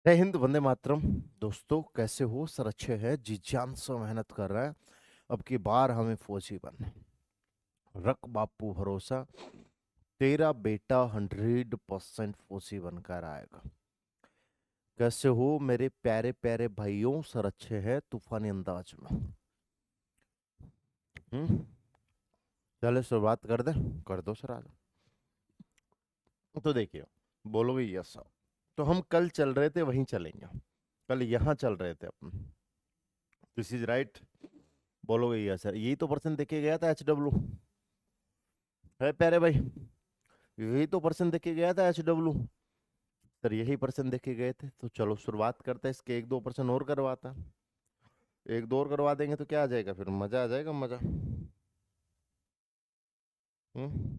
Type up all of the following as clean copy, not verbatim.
जय हिंद, वंदे मातरम। दोस्तों, कैसे हो? सर अच्छे हैं, जी जान से मेहनत कर रहे हैं। अब की बार हमें फौजी बनना है। रख बापू भरोसा, तेरा बेटा 100% फौजी बनकर आएगा। कैसे हो मेरे प्यारे प्यारे भाइयों? सर अच्छे हैं तूफानी अंदाज में। हम्म। चले शुरुआत कर दे। कर दो सर, आज। तो देखिए, बोलोगे यस सर, तो हम कल चल रहे थे वहीं चलेंगे। कल यहाँ चल रहे थे अपन। This is right. बोलोगे यस सर, यही तो पर्सन देखे गया था HW। है प्यारे भाई, यही तो पर्सन देखे गया था HW। सर यही पर्सन देखे गए थे, तो चलो शुरुआत करते हैं। इसके एक दो पर्सन और करवाता। एक दो और करवा देंगे तो क्या आ जाएगा, फिर मजा आ जाएगा, मजा। हम्म।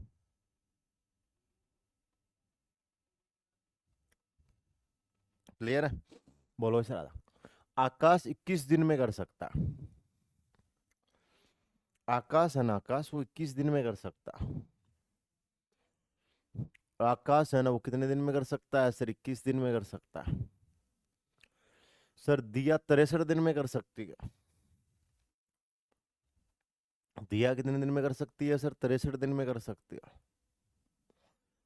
क्लियर है? बोलो सर। आकाश 21 दिन में कर सकता। आकाश है ना, आकाश वो 21 दिन में कर सकता। आकाश है ना, वो कितने दिन में कर सकता है सर? 21 दिन में कर सकता है। सर दिया 63 दिन में कर सकती है। दिया कितने दिन में कर सकती है सर? 63 दिन में कर सकती है।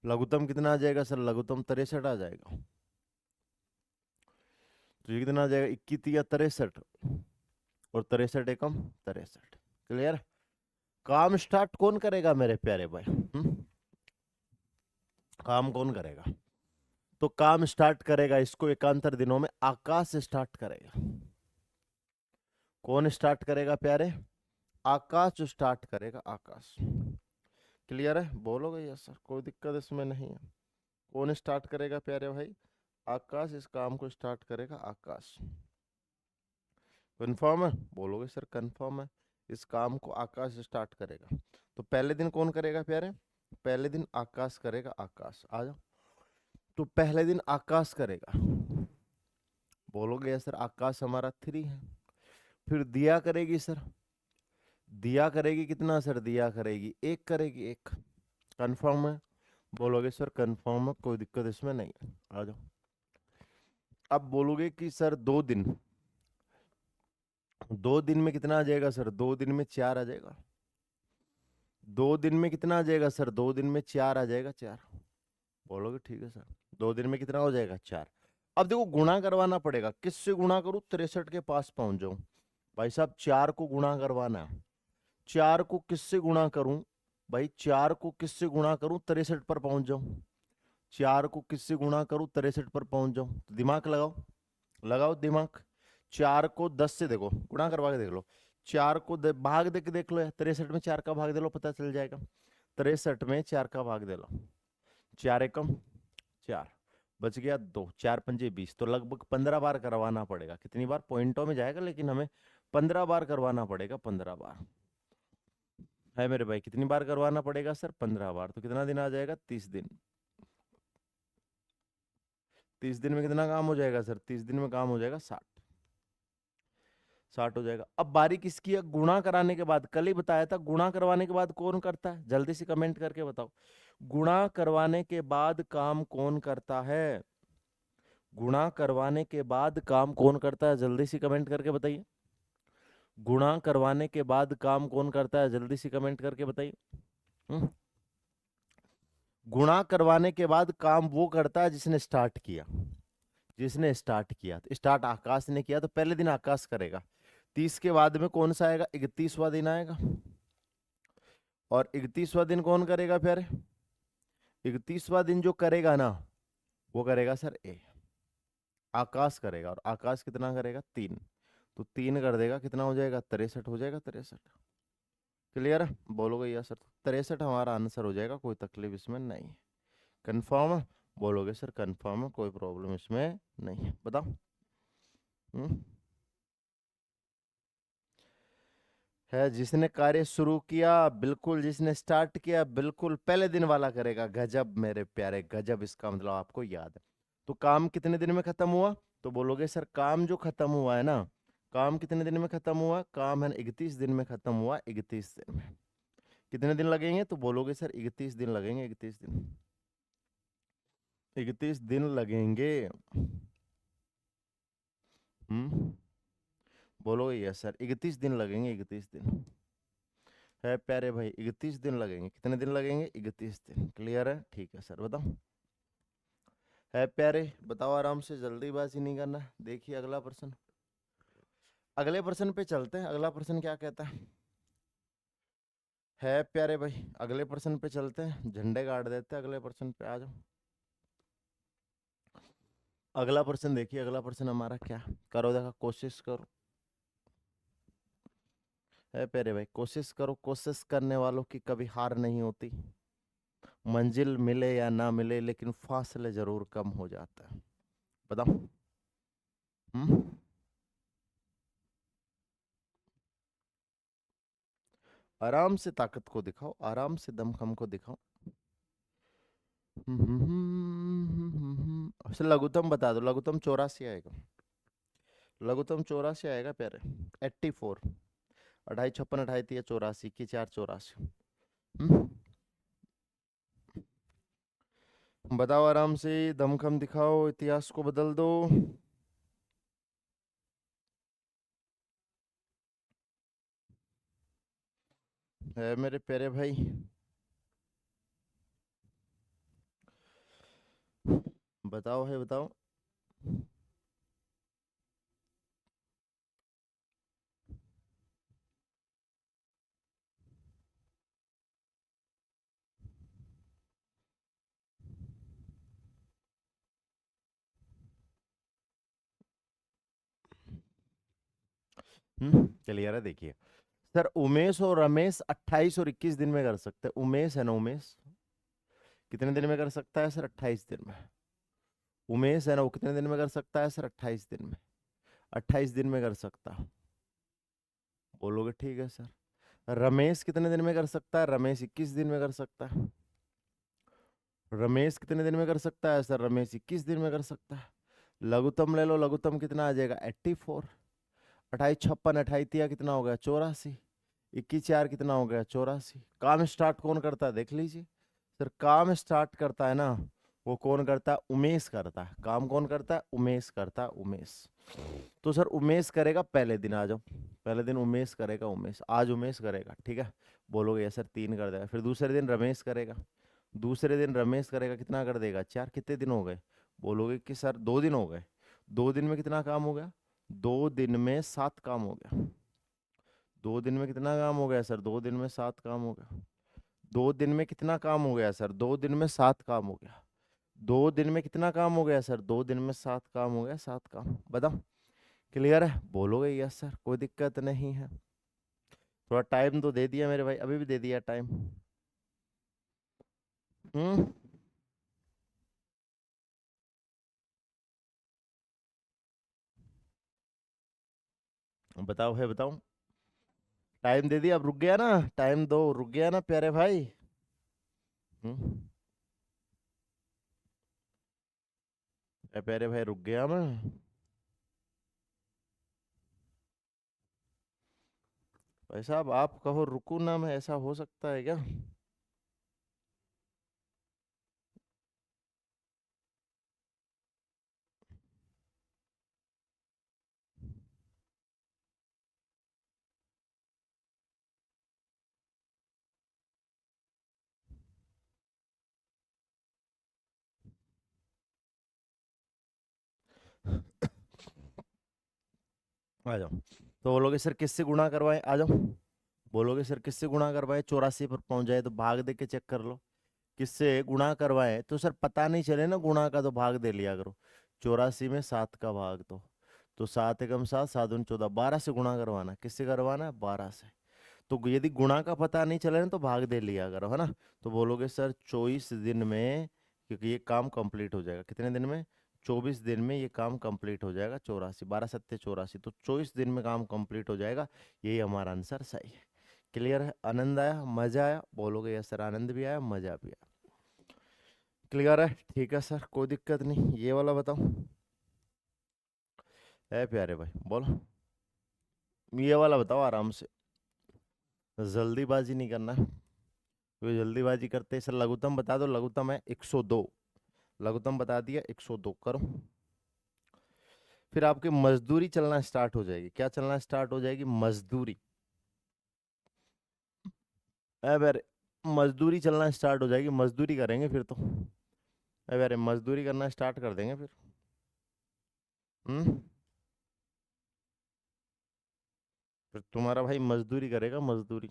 लघुत्तम कितना आ जाएगा सर? लघुत्तम 63 आ जाएगा। तो ये कितना आ जाएगा? 21 या 63, और 63 एकम 63। क्लियर? काम स्टार्ट कौन करेगा मेरे प्यारे भाई? काम कौन करेगा? तो काम स्टार्ट करेगा, इसको एकांतर दिनों में आकाश स्टार्ट करेगा। कौन स्टार्ट करेगा प्यारे? आकाश जो स्टार्ट करेगा, आकाश। क्लियर है? बोलोगे यस सर, कोई दिक्कत इसमें नहीं है। कौन स्टार्ट करेगा प्यारे भाई? आकाश इस काम को स्टार्ट करेगा, आकाश। कंफर्म है? बोलोगे सर कंफर्म है। इस काम को आकाश स्टार्ट करेगा। तो पहले दिन कौन करेगा प्यारे? पहले दिन आकाश करेगा, आकाश। आ जाओ। तो पहले दिन आकाश करेगा। बोलोगे सर आकाश हमारा 3 है। फिर दिया करेगी सर। दिया करेगी कितना सर? दिया करेगी 1 करेगी, 1। कंफर्म है? बोलोगे सर कंफर्म है, कोई दिक्कत इसमें नहीं है। आ जाओ। अब बोलोगे कि सर 2 दिन। 2 दिन में कितना आ जाएगा सर? 2 दिन में 4 आ जाएगा। 2 दिन में कितना आ जाएगा सर? 2 दिन में 4 आ जाएगा, 4। बोलोगे ठीक है सर। 2 दिन में कितना हो जाएगा? 4। अब देखो, गुणा करवाना पड़ेगा। किससे गुणा करूं 63 के पास पहुंच जाऊं? भाई साहब 4 को गुणा करवाना है। 4 को किससे गुणा करूं? भाई 4 को किससे गुणा करूं 63 पर पहुंच जाऊं? 4 को किससे गुणा करूं 63 पर पहुंच जाऊं? तो दिमाग लगाओ। लगाओ दिमाग। 4 को 10 से देखो, गुणा करवा के देख लो। 4 को भाग दे के देख लो, 63 में 4 का भाग दे लो, पता चल जाएगा। 63 में 4 का भाग दे लो। 4 एकम 4। बच गया 2। 4 पंजे 20, तो लगभग 15 बार करवाना पड़ेगा। कितनी बार? पॉइंटों में जाएगा, लेकिन हमें 15 बार करवाना पड़ेगा। 15 बार है मेरे भाई। कितनी बार करवाना पड़ेगा सर? 15 बार। तो कितना दिन आ जाएगा? 30 दिन। 30 दिन में कितना काम हो जाएगा सर? 30 दिन में काम हो जाएगा 60। 60 हो जाएगा। अब बारी किसकी है? गुणा कराने के बाद। कल ही बताया था, गुणा करवाने के बाद कौन करता है? जल्दी से कमेंट करके बताओ। गुणा करवाने के बाद काम कौन करता है? गुणा करवाने के बाद काम कौन करता है? जल्दी से कमेंट करके बताइए। गुणा करवाने के बाद काम कौन करता है? जल्दी से कमेंट करके बताइए। हम्म? गुणा करवाने के बाद काम वो करता है जिसने स्टार्ट किया। जिसने स्टार्ट किया, तो स्टार्ट आकाश ने किया, तो पहले दिन आकाश करेगा। 30 के बाद में कौन सा आएगा? 31वां दिन आएगा। और 31वां दिन कौन करेगा फिर? 31वां दिन जो करेगा ना, वो करेगा सर ए। आकाश करेगा। और आकाश कितना करेगा? 3। तो 3 कर देगा, कितना हो जाएगा? 63 हो जाएगा, 63। क्लियर है? बोलोगे यस सर। 63 हमारा आंसर हो जाएगा, कोई तकलीफ इसमें नहीं है। कंफर्म है? बोलोगे सर कंफर्म है, कोई प्रॉब्लम इसमें नहीं है। बताओ। हम्म? है जिसने कार्य शुरू किया, बिल्कुल। जिसने स्टार्ट किया, बिल्कुल पहले दिन वाला करेगा। गजब मेरे प्यारे, गजब। इसका मतलब आपको याद है। तो काम कितने दिन में खत्म हुआ? तो बोलोगे सर काम जो खत्म हुआ है ना, काम कितने दिन में खत्म हुआ? काम है 31 दिन में खत्म हुआ। 31 दिन में कितने दिन लगेंगे? तो बोलोगे सर 31 दिन लगेंगे। 31 दिन। 31 दिन लगेंगे। बोलो यस सर, 31 दिन लगेंगे, 31 दिन है प्यारे भाई, 31 दिन लगेंगे। कितने दिन लगेंगे? 31 दिन। क्लियर है? ठीक है सर, बताओ। है प्यारे, बताओ आराम से, जल्दीबाजी नहीं करना। देखिए अगला प्रश्न, अगले प्रश्न पे चलते हैं। अगला प्रश्न क्या कहता है प्यारे भाई? अगले प्रश्न पे चलते हैं, झंडे गाड़ देते हैं। अगले प्रश्न पे आ जाओ। अगला प्रश्न देखिए, अगला प्रश्न हमारा क्या, करो देखा, कोशिश करो। है प्यारे भाई, कोशिश करो, कोशिश करने वालों की कभी हार नहीं होती। मंजिल मिले या ना मिले, लेकिन फासले जरूर कम हो जाता है। बताओ। हम्म आराम से ताकत को दिखाओ, आराम से दमखम को दिखाओ। अच्छा लघुत्तम बता दो, लघुत्तम 84 आएगा। लघुत्तम 84 आएगा प्यारे, 84। 28 56 28 84 की 4 84। बताओ आराम से, दमखम दिखाओ, इतिहास को बदल दो। है मेरे प्यारे भाई, बताओ है, बताओ। क्लियर है? देखिए सर, उमेश और रमेश 28 और 21 दिन में कर सकते हैं। उमेश है ना, उमेश कितने दिन में कर सकता है सर? 28 दिन में। उमेश है ना, वो कितने दिन में कर सकता है सर? 28 दिन में। 28 दिन में कर सकता। बोलोगे ठीक है सर। रमेश कितने दिन में कर सकता है? रमेश 21 दिन में कर सकता है। रमेश कितने दिन में कर सकता है सर? रमेश 21 दिन में कर सकता है। लघुत्तम ले लो, लघुत्तम कितना आ जाएगा? 84। 28 56 28 कितना हो गया? 84। 21 4 कितना हो गया? 84। काम स्टार्ट कौन करता है देख लीजिए सर। काम स्टार्ट करता है ना, वो कौन करता है? उमेश करता है। काम कौन करता है? उमेश करता है, उमेश। तो सर उमेश करेगा पहले दिन, आ जाओ। पहले दिन उमेश करेगा, उमेश आज उमेश करेगा, ठीक है। बोलोगे सर 3 कर देगा। फिर दूसरे दिन रमेश करेगा। दूसरे दिन रमेश करेगा, कितना कर देगा? 4। कितने दिन हो गए? बोलोगे कि सर 2 दिन हो गए। 2 दिन में कितना काम हो गया? 2 दिन में 7 काम हो गया। 2 दिन में कितना काम हो गया सर? 2 दिन में 7 काम हो गया। 2 दिन में कितना काम हो गया सर? 2 दिन में 7 काम हो गया। 2 दिन में कितना काम हो गया सर? 2 दिन में 7 काम हो गया, 7 काम। बताओ। क्लियर है? बोलोगे यस सर, कोई दिक्कत नहीं है। थोड़ा टाइम तो दे दिया मेरे भाई, अभी भी दे दिया टाइम। हम्म बताओ है, बताओ। टाइम दे दिया, अब रुक गया ना? टाइम दो, रुक गया ना प्यारे भाई? हम्म प्यारे भाई रुक गया मैं? भाई साहब आप कहो रुकू ना मैं, ऐसा हो सकता है क्या? आ जाओ। तो बोलोगे सर किससे गुणा करवाएं? आ जाओ। बोलोगे सर किससे गुणा करवाएं? 84 पर पहुंच जाए तो भाग दे के चेक कर लो। किससे गुणा करवाएं तो सर पता नहीं चले ना गुणा का, तो भाग दे लिया करो। 84 में 7 का भाग दो, तो 7 एकम 7, 7 दूनी 14, 12 से गुणा करवाना। किससे करवाना है? 12 से। तो यदि गुणा का पता नहीं चले ना, तो भाग दे लिया करो, है ना। तो बोलोगे सर 24 दिन में, क्योंकि ये काम कंप्लीट हो जाएगा। कितने दिन में? 24 दिन में ये काम कंप्लीट हो जाएगा। 84, 12 सत्ते 84, तो 24 दिन में काम कंप्लीट हो जाएगा। यही हमारा आंसर सही है। क्लियर है? आनंद आया, मजा आया? बोलोगे यस सर, आनंद भी आया, मजा भी आया। क्लियर है? ठीक है सर, कोई दिक्कत नहीं। ये वाला बताओ। है प्यारे भाई, बोलो। ये वाला बताओ आराम से, जल्दीबाजी नहीं करना। क्योंकि जल्दीबाजी करते सर, लघुत्तम बता दो। लघुत्तम है 102। लघुत्तम बता दिया, 102 करो। फिर आपकी मजदूरी चलना स्टार्ट हो जाएगी। क्या चलना स्टार्ट हो जाएगी? मजदूरी। अब अरे मजदूरी चलना स्टार्ट हो जाएगी, मजदूरी करेंगे फिर तो। अब अरे मजदूरी करना स्टार्ट कर देंगे फिर। हम्म। फिर तुम्हारा भाई मजदूरी करेगा, मजदूरी।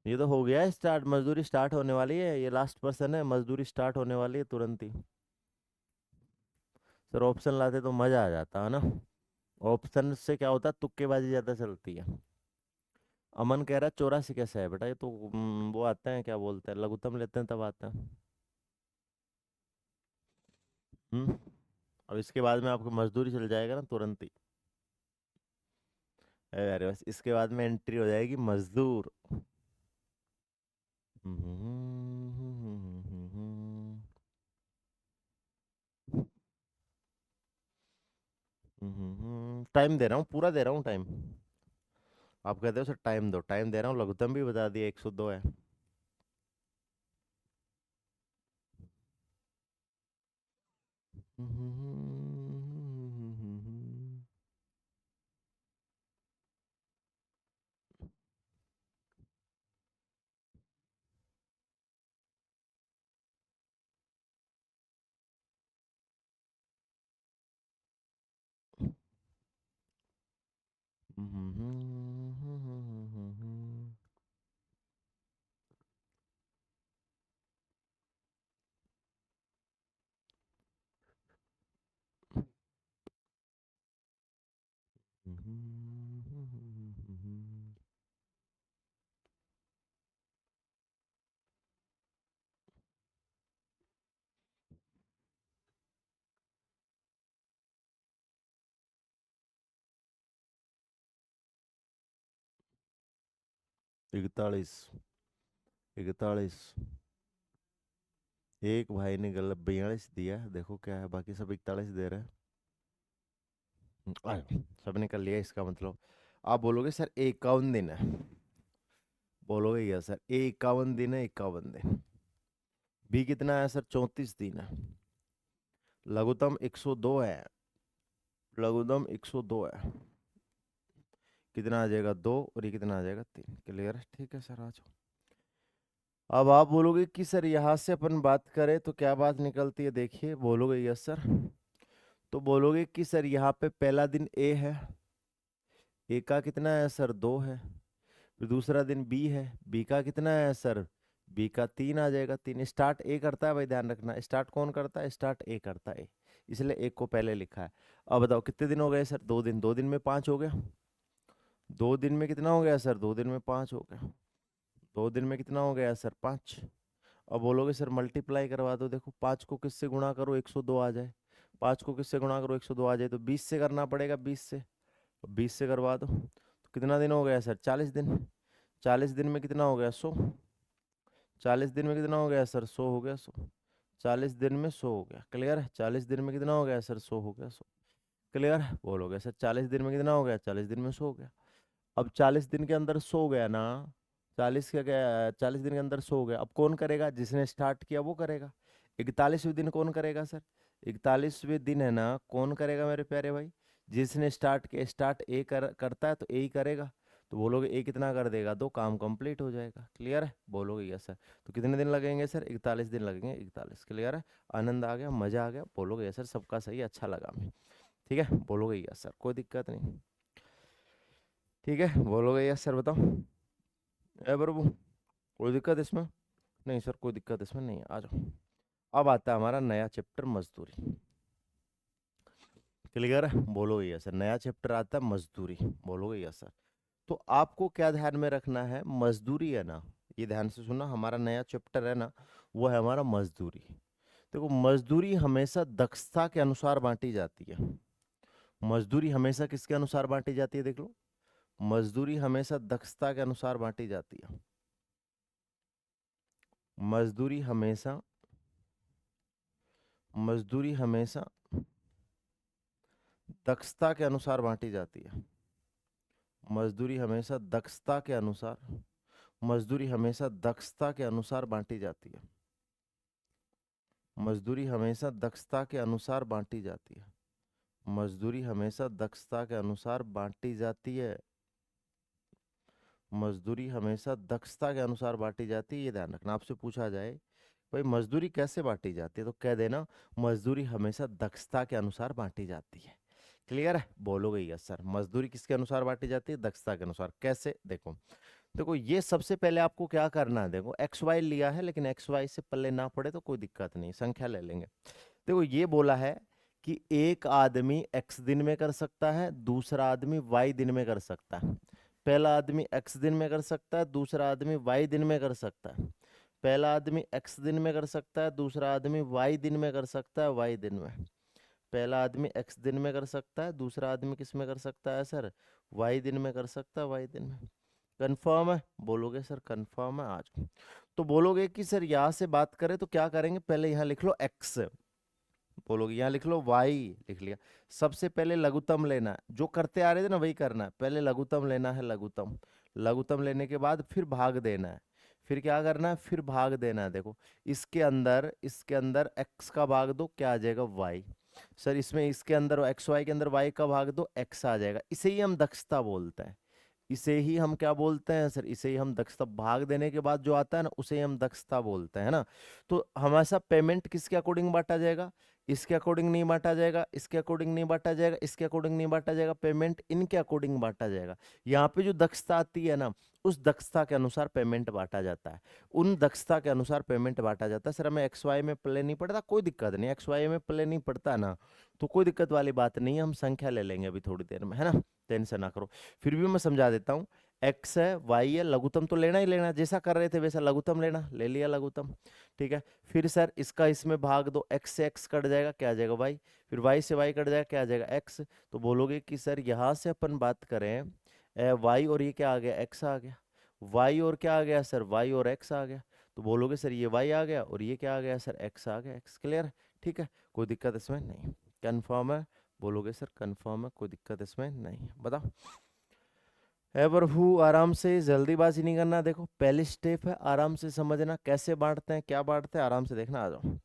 ये तो हो गया है स्टार्ट, मजदूरी स्टार्ट होने वाली है, ये लास्ट पर्सन है, मजदूरी स्टार्ट होने वाली है तुरंत ही। सर ऑप्शन लाते तो मजा आ जाता है ना। ऑप्शन से क्या होता है, तुक्केबाजी ज्यादा चलती है। अमन कह रहा है 84 कैसे है बेटा, ये तो वो आते हैं, क्या बोलते हैं, लघुत्तम लेते हैं तब आते हैं। हम्म। अब इसके बाद में आपको मजदूरी चल जाएगा ना तुरंत ही। अरे बस इसके बाद में एंट्री हो जाएगी मजदूर। टाइम दे रहा हूँ, पूरा दे रहा हूँ टाइम। आप कहते हो सर टाइम दो, टाइम दे रहा हूँ, लघुत्तम भी बता दिया, 102 है। इकतालीस। 41। एक भाई ने गलत 42 दिया, देखो क्या है, बाकी सब 41 दे रहे हैं। सबने कर लिया, इसका मतलब आप बोलोगे सर 51 दिन है। बोलोगे क्या सर, 51 दिन है, 51 दिन। बी कितना है सर, 34 दिन है। लघुत्तम 102 है। लघुत्तम 102 है। कितना आ जाएगा, 2, और ये कितना आ जाएगा, 3। क्लियर है, ठीक है सर, आ जाओ। अब आप बोलोगे कि सर यहाँ से अपन बात करें तो क्या बात निकलती है, देखिए बोलोगे यस सर। तो बोलोगे कि सर यहाँ पे पहला दिन ए है, ए का कितना है सर, 2 है। फिर दूसरा दिन बी है, बी का कितना है सर, बी का 3 आ जाएगा, 3। स्टार्ट ए करता है भाई, ध्यान रखना, स्टार्ट कौन करता है, स्टार्ट ए करता है, इसलिए एक को पहले लिखा है। अब बताओ कितने दिन हो गए सर, 2 दिन, 2 दिन में 5 हो गया। 2 दिन में कितना हो गया सर, 2 दिन में 5 हो गया। 2 दिन में कितना हो गया सर, 5। अब बोलोगे सर मल्टीप्लाई करवा दो, देखो 5 को किससे गुणा करो, 102 आ जाए। 5 को किससे गुणा करो, 102 आ जाए, तो 20 से करना पड़ेगा, 20 से। 20 से करवा दो तो कितना दिन हो गया सर, 40 दिन। 40 दिन में कितना हो गया, 100। 40 दिन में कितना हो गया सर, 100 हो गया, 100। 40 दिन में 100 हो गया, क्लियर है। 40 दिन में कितना हो गया सर, 100 हो गया, 100। क्लियर है, बोलोगे सर 40 दिन में कितना हो गया, 40 दिन में 100 हो गया। अब 40 दिन के अंदर 100 हो गया ना। 40 का क्या, 40 दिन के अंदर 100 हो गया, अब कौन करेगा, जिसने स्टार्ट किया वो करेगा। 41वें दिन कौन करेगा सर, 41वें दिन है ना, कौन करेगा मेरे प्यारे भाई, जिसने स्टार्ट किया, स्टार्ट ए करता है तो ए ही करेगा। तो बोलोगे ए कितना कर देगा, 2, काम कंप्लीट हो जाएगा। क्लियर है, बोलोगे यस सर। तो कितने दिन लगेंगे सर, 41 दिन लगेंगे, 41। क्लियर है, आनंद आ गया, मजा आ गया, बोलोगे यस सर, सबका सही, अच्छा लगा हमें। ठीक है, बोलोगे यस सर, कोई दिक्कत नहीं। ठीक है, बोलोगे यस सर, बताओ। ए प्रभु, कोई दिक्कत इसमें? नहीं सर, कोई दिक्कत इसमें नहीं है, आ जाओ। अब आता है हमारा नया चैप्टर, मजदूरी। क्लियर है, बोलोगे यस सर, नया चैप्टर आता है मजदूरी, बोलोगे यस सर। तो आपको क्या ध्यान में रखना है, मजदूरी है ना, ये ध्यान से सुना, हमारा नया चैप्टर है ना, वो है हमारा मजदूरी। देखो मजदूरी हमेशा दक्षता के अनुसार बांटी जाती है। मजदूरी हमेशा किसके अनुसार बांटी जाती है, देख लो। मजदूरी हमेशा दक्षता के अनुसार बांटी जाती है। मजदूरी हमेशा, मजदूरी हमेशा दक्षता के अनुसार बांटी जाती है। मजदूरी हमेशा दक्षता के अनुसार मजदूरी हमेशा दक्षता के अनुसार बांटी जाती है। मजदूरी हमेशा दक्षता के अनुसार बांटी जाती है। मजदूरी हमेशा दक्षता के अनुसार बांटी जाती है। मजदूरी हमेशा दक्षता के अनुसार बांटी जाती है, ये ध्यान रखना। आपसे पूछा जाए भाई मजदूरी कैसे बांटी जाती है, तो कह देना मजदूरी हमेशा दक्षता के अनुसार बांटी जाती है। क्लियर है? बोलोगे यस सर। मजदूरी किसके अनुसार बांटी जाती है? दक्षता के अनुसार। कैसे? देखो देखो ये सबसे पहले आपको क्या करना है, देखो एक्स वाई लिया है, लेकिन एक्स वाई से पल्ले ना पड़े तो कोई दिक्कत नहीं, संख्या ले लेंगे। देखो ये बोला है कि एक आदमी एक्स दिन में कर सकता है, दूसरा आदमी वाई दिन में कर सकता है। पहला आदमी एक्स दिन में कर सकता है, दूसरा आदमी वाई दिन में कर सकता है। पहला आदमी एक्स दिन में कर सकता है, दूसरा आदमी वाई दिन में कर सकता है, वाई दिन में। पहला आदमी एक्स दिन में कर सकता है, दूसरा आदमी किस में कर सकता है सर? वाई दिन में कर सकता है, वाई दिन में। कंफर्म है? बोलोगे सर कंफर्म है आज। तो बोलोगे कि सर यहाँ से बात करें तो क्या करेंगे, पहले यहाँ लिख लो एक्स, बोलोगे यहाँ लिख लो वाई, लिख लिया। सबसे पहले लघुत्तम लेना है, जो करते आ रहे थे ना वही करना है। पहले लघुत्तम लेना है, लघुत्तम। लघुत्तम लेने के बाद फिर भाग देना है। फिर क्या करना है? फिर भाग देना है। देखो इसके अंदर x का भाग दो, क्या आ जाएगा? y। सर इसमें इसके अंदर एक्स वाई के अंदर y का भाग दो, x आ जाएगा। इसे ही हम दक्षता बोलते हैं। इसे ही हम क्या बोलते हैं सर? इसे ही हम दक्षता, भाग देने के बाद जो आता है ना उसे ही हम दक्षता बोलते हैं ना। तो हमारा पेमेंट किसके अकॉर्डिंग बांटा जाएगा? इसके अकॉर्डिंग नहीं बांटा जाएगा, इसके अकॉर्डिंग नहीं बांटा जाएगा, इसके अकॉर्डिंग नहीं बांटा जाएगा, पेमेंट इनके अकॉर्डिंग बांटा जाएगा। यहाँ पे जो दक्षता आती है ना, उस दक्षता के अनुसार पेमेंट बांटा जाता है। उन दक्षता के अनुसार पेमेंट बांटा जाता है। सर हमें एक्स वाई में प्ले नहीं पड़ता, कोई दिक्कत नहीं। एक्स वाई में प्ले नहीं पड़ता ना तो कोई दिक्कत वाली बात नहीं है, हम संख्या ले लेंगे अभी थोड़ी देर में, है ना। टेंशन ना करो। फिर भी मैं समझा देता हूँ। एक्स है, वाई है, लघुत्तम तो लेना ही लेना, जैसा कर रहे थे वैसा लघुत्तम लेना, ले लिया लघुत्तम। ठीक है। फिर सर इसका इसमें भाग दो, एक्स से एक्स कट जाएगा, क्या आ जाएगा? वाई। फिर वाई से वाई कट जाएगा, क्या आ जाएगा? एक्स। तो बोलोगे कि सर यहाँ से अपन बात करें वाई और ये क्या आ गया? एक्स आ गया। वाई और क्या आ गया सर? वाई और एक्स आ गया। तो बोलोगे सर ये वाई आ गया और ये क्या आ गया सर? एक्स आ गया। एक्स क्लियर है? ठीक है, कोई दिक्कत इसमें नहीं। कन्फर्म है? बोलोगे सर कन्फर्म है, कोई दिक्कत इसमें नहीं है। बताओ। है प्रभु, आराम से, जल्दीबाजी नहीं करना। देखो पहली स्टेप है, आराम से समझना कैसे बांटते हैं, क्या बांटते हैं, आराम से देखना। आ जाओ।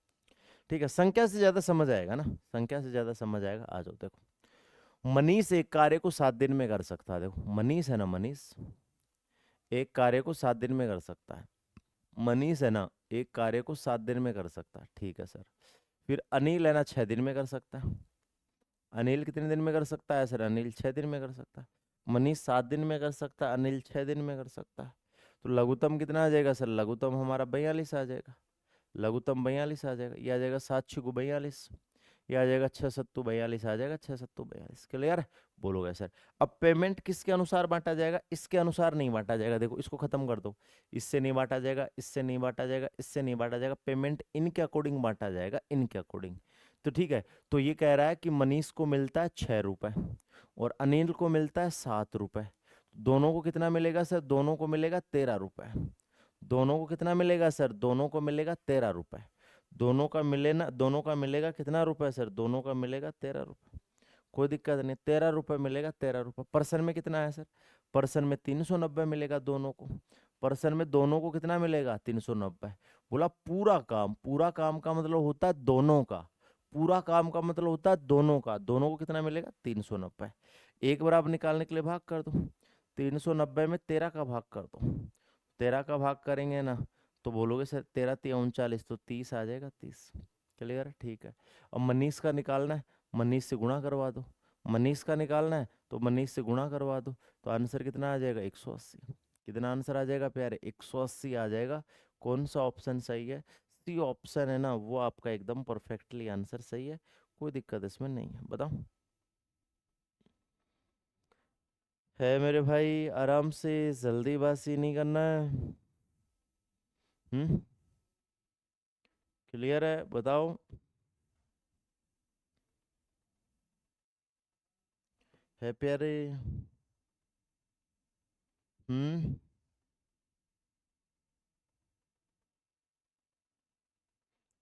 ठीक है, संख्या से ज्यादा समझ आएगा ना, संख्या से ज्यादा समझ आएगा। आ जाओ। देखो मनीष एक कार्य को 7 दिन में कर सकता है। देखो मनीष है ना, मनीष एक कार्य को 7 दिन में कर सकता है। मनीष है ना, एक कार्य को 7 दिन में कर सकता है। ठीक है सर। फिर अनिल है ना, 6 दिन में कर सकता है। अनिल कितने दिन में कर सकता है सर? अनिल 6 दिन में कर सकता है। मनीष 7 दिन में कर सकता है, अनिल 6 दिन में कर सकता है। तो लघुत्तम कितना आ जाएगा सर? लघुत्तम हमारा 42 आ जाएगा। लघुत्तम 42 आ जाएगा। ये आ जाएगा 7×6 = 42। ये आ जाएगा 6×7 = 42, आ जाएगा 6×7 = 42। क्लियर है? बोलोगे सर। अब पेमेंट किसके अनुसार बांटा जाएगा? इसके अनुसार नहीं बांटा जाएगा। देखो इसको खत्म कर दो, इससे नहीं बांटा जाएगा, इससे नहीं बांटा जाएगा, इससे नहीं बांटा जाएगा। पेमेंट इनके अकॉर्डिंग बांटा जाएगा, इनके अकॉर्डिंग। तो ठीक है, तो ये कह रहा है कि मनीष को मिलता है 6 रुपए और अनिल को मिलता है 7 रुपए। दोनों को कितना मिलेगा सर? दोनों को मिलेगा 13 रुपए। दोनों को कितना मिलेगा सर? दोनों को मिलेगा 13 रुपए। दोनों का मिले ना, दोनों का मिलेगा कितना रुपए सर? दोनों का मिलेगा 13 रुपए। कोई दिक्कत नहीं, 13 रुपए मिलेगा, 13 रुपए। पर्सन में कितना है सर? पर्सन में 390 मिलेगा दोनों को। पर्सन में दोनों को कितना मिलेगा? 390। बोला पूरा काम, पूरा काम का मतलब होता है दोनों का। पूरा काम का मतलब होता है दोनों का। दोनों को कितना मिलेगा? 390। एक बार आप निकालने के लिए भाग कर दो। 390 में 13 का भाग कर दो। 13 का भाग करेंगे ना तो बोलोगे सर 13×3 = 39, तो 30 आ जाएगा, 30। क्लियर है? ठीक है। अब मनीष का निकालना है, मनीष से गुणा करवा दो। मनीष का निकालना है तो मनीष से गुणा करवा दो। तो आंसर कितना आ जाएगा? 180। कितना आंसर आ जाएगा प्यारे? 180 आ जाएगा। कौन सा ऑप्शन सही है? सी ऑप्शन है ना, वो आपका एकदम परफेक्टली आंसर सही है। कोई दिक्कत इसमें नहीं है। बताओ। है मेरे भाई, आराम से, जल्दीबाजी नहीं करना है। हम्म। क्लियर है? बताओ। है प्यारे? हम्म।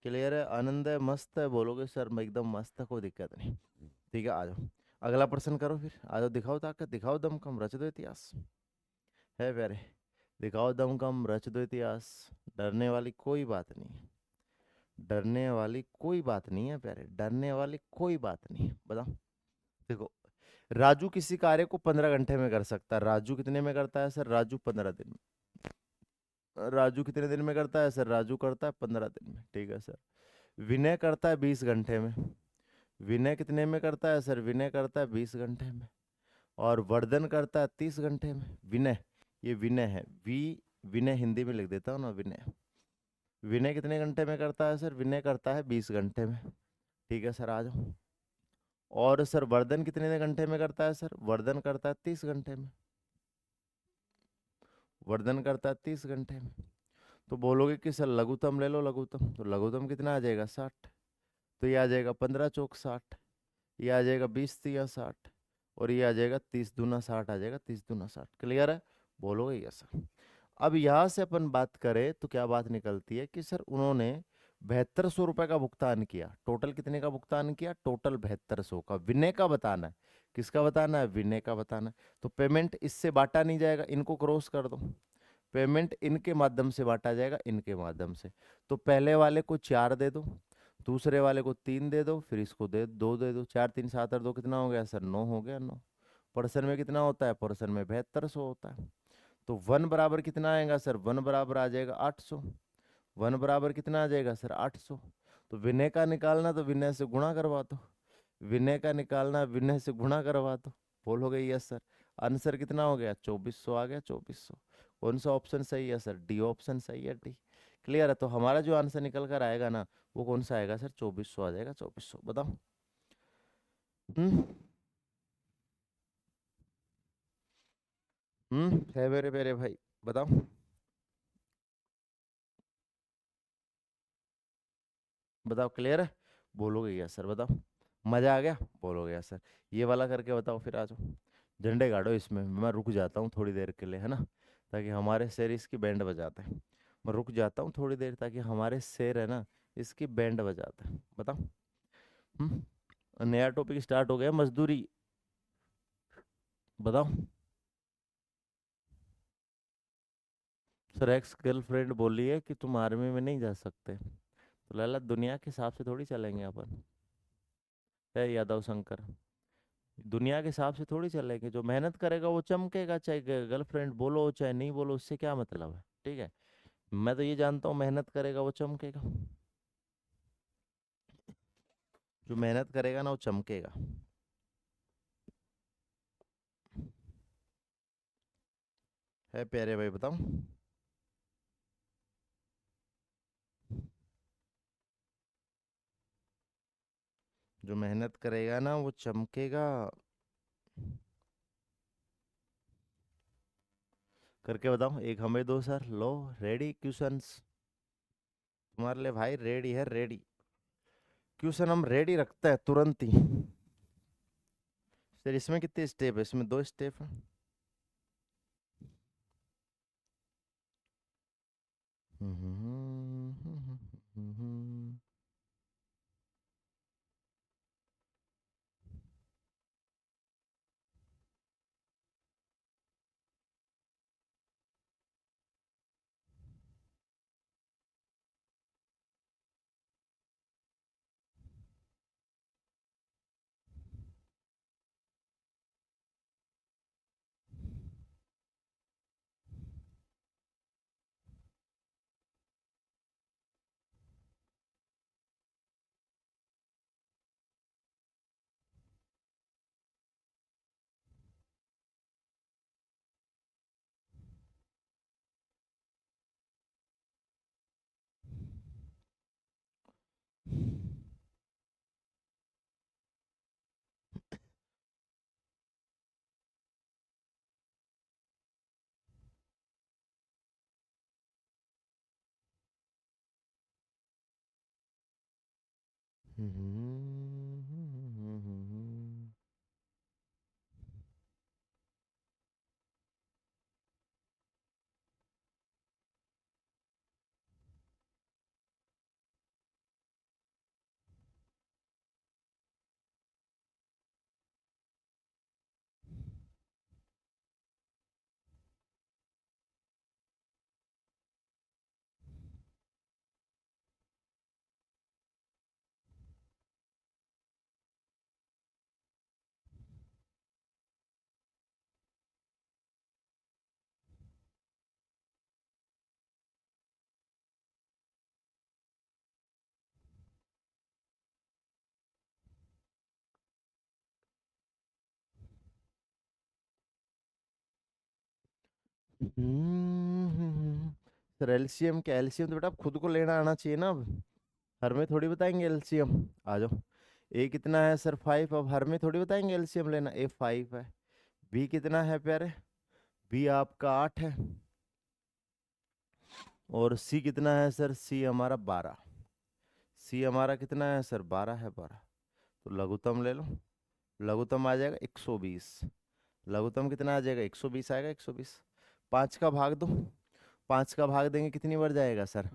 क्लियर है? आनंद है? मस्त है? बोलोगे सर मैं एकदम मस्त है, कोई दिक्कत नहीं। ठीक है, आ जाओ। अगला प्रश्न करो फिर। आ जाओ, दिखाओ ताकत, दिखाओ दमखम, रच दो इतिहास। है प्यारे? दिखाओ दमखम, रच दो इतिहास। डरने वाली कोई बात नहीं है। डरने वाली कोई बात नहीं है प्यारे, डरने वाली कोई बात नहीं है। बताओ। देखो, राजू किसी कार्य को 15 घंटे में कर सकता है। राजू कितने में करता है सर? राजू 15 दिन में। राजू कितने दिन में करता है सर? राजू करता है 15 दिन में। ठीक है सर। विनय करता है 20 घंटे में। विनय कितने में करता है सर? विनय करता है 20 घंटे में। और वर्धन करता है 30 घंटे में। विनय, ये विनय है। विनय हिंदी में लिख देता हूँ ना, विनय। विनय कितने घंटे में करता है सर? विनय करता है 20 घंटे में। ठीक है सर, आ जाओ। और सर वर्धन कितने घंटे में करता है सर? वर्धन करता है 30 घंटे में। वर्धन करता है 30 घंटे में। तो बोलोगे कि सर लघुत्तम ले लो, लघुत्तम। तो लघुत्तम कितना आ जाएगा? 60। तो ये आ जाएगा 15 चौक 60। ये आ जाएगा 20 तिया 60। और ये आ जाएगा 30 दूना 60, आ जाएगा 30 दूना 60। क्लियर है? बोलोगे यस सर। अब यहाँ से अपन बात करें तो क्या बात निकलती है कि सर उन्होंने 7200 रुपये का भुगतान किया। टोटल कितने का भुगतान किया? टोटल 7200 का। विनय का बताना है। किसका बताना है? विनय का बताना है। तो पेमेंट इससे बांटा नहीं जाएगा, इनको क्रॉस कर दो। पेमेंट इनके माध्यम से बांटा जाएगा, इनके माध्यम से। तो पहले वाले को 4 दे दो, दूसरे वाले को 3 दे दो, फिर इसको 2 दे दो। 4 3 7 और 2 कितना हो गया सर? 9 हो गया। 9 परसेंट में कितना होता है? परसेंट में 7200 होता है। तो वन बराबर कितना आएगा सर? वन बराबर आ जाएगा 800। वन बराबर कितना आ जाएगा सर? 800। तो विनय का निकालना तो विनय से गुणा करवा दो। विनय का निकालना विनय से गुणा करवा दो। बोलोगे यस सर। आंसर कितना हो गया? 2400 आ गया, 2400। कौन सा ऑप्शन सही है सर? डी ऑप्शन सही है, डी। क्लियर है? तो हमारा जो आंसर निकल कर आएगा ना, वो कौन सा आएगा सर? 2400 आ जाएगा, 2400। बताओ। हम्म। है मेरे मेरे भाई। बताओ। बताओ, क्लियर है? बोलोगे यस सर। बताओ। मजा आ गया? बोलोगे यस सर। ये वाला करके बताओ, फिर आ जाओ। झंडे गाड़ो इसमें, मैं रुक जाता हूँ थोड़ी देर के लिए, है ना, ताकि हमारे शेर इसकी बैंड बजाते हैं। मैं रुक जाता हूँ थोड़ी देर, ताकि हमारे शेर है ना, इसकी बैंड बजाते हैं। बताओ। नया टॉपिक स्टार्ट हो गया, मजदूरी। बताओ। सर एक्स गर्लफ्रेंड बोली है कि तुम आर्मी में नहीं जा सकते। तो लाला दुनिया के हिसाब से थोड़ी चलेंगे अपन। है यादव शंकर। दुनिया के हिसाब से थोड़ी चलेंगे। जो मेहनत करेगा वो चमकेगा, चाहे गर्लफ्रेंड बोलो चाहे नहीं बोलो, उससे क्या मतलब है? ठीक है। मैं तो ये जानता हूँ, मेहनत करेगा वो चमकेगा। जो मेहनत करेगा ना वो चमकेगा। है प्यारे भाई? बताओ। जो मेहनत करेगा ना वो चमकेगा। करके बताओ। एक हमें दो सर, लो। Ready questions? तुम्हारे लिए भाई रेडी है, रेडी। क्वेश्चन हम रेडी रखते हैं तुरंत ही। सर इसमें कितने स्टेप है? इसमें 2 स्टेप है। सर एलसीएम क्या, एलसीएम तो बेटा आप खुद को लेना आना चाहिए ना। अब हर में थोड़ी बताएंगे एलसीएम। आ जाओ। ए कितना है सर 5, अब हर में थोड़ी बताएंगे एलसीएम लेना। ए 5 है। बी कितना है प्यारे, बी आपका 8 है। और सी कितना है सर, सी हमारा 12। सी हमारा कितना है सर 12 है, 12। तो लघुत्तम ले लो। लघुत्तम आ जाएगा 120। लघुत्तम कितना आ जाएगा 120 आएगा, 120। 5 का भाग दो। 5 का भाग देंगे कितनी बार जाएगा सर,